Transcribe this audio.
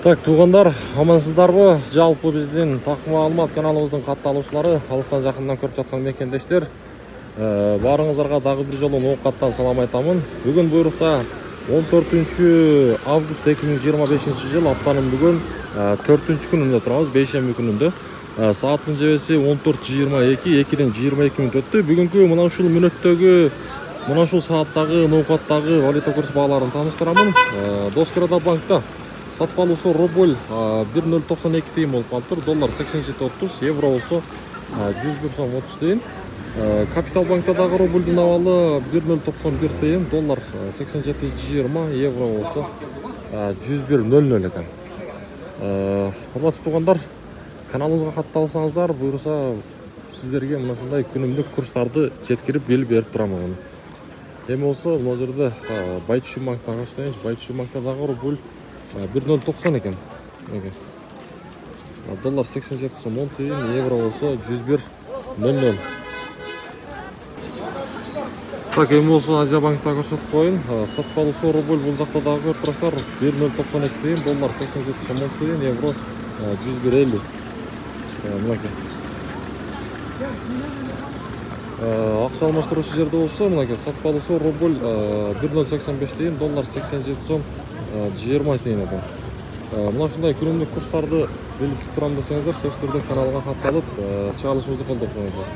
Так, туғандар, амансыздарбы? Жалпы биздин такым маалымат каналыбыздын катталуучулары, алыстан жакындан көрүп жаткан мекендештер, баарыңыздарга дагы бир жолу ноокаттан салам айтамын. Бүгүн буйруса 14 август 2025 жыл, аптанын бүгүн 4-күнүндө турабыз, бейшемби күнүндө. Сааттын жебеси 14:22, 2ден 22 мүнөт өттү. Бүгүнкү мына ушул мүнөттөгү, мына ушул сааттагы ноокаттагы валюта курс бааларын тааныштырамын. Доскоро банкта сатып алуусу рубль 1.092 тыйын болуп калыптыр, доллар 87.30, евро болсо 101 сом 30 тыйын. Капитал банкта дагы рубльдин абалы 1.091 тыйын, доллар 87.20, евро болсо 101.00 экен. Урматтуу туугандар, каналыбызга катталсаңыздар, буйруса сиздерге мына ушундай күнүмдүк курстарды жеткирип берип турам. Эми болсо мына жерде Байтүшүн банктан баштайбыз. Байтүшүн банкта дагы рубль 1.090 экен. Доллар 87 сом 10 тыйын, евро болсо 101.00. Так, эми болсо Азия банкта көрсөтүп коеюн. Сатып алуусу рубль бул жакта дагы көрүп турасыздар, 1.092 тыйын, доллар 87 сом 10 тыйын, евро 101.50. Мынакей. Акча алмаштыруучу жерде болсо, мынакей сатып алуусу рубль 1.085 тыйын, доллар 87 сом 20 тыйын экен. Мына ушундай күнүмдүк курстарды белгилеп турам десеңиздер, сөзсүз түрдө каналга катталып, чыгарылышыбызды колдоп коюңуздар.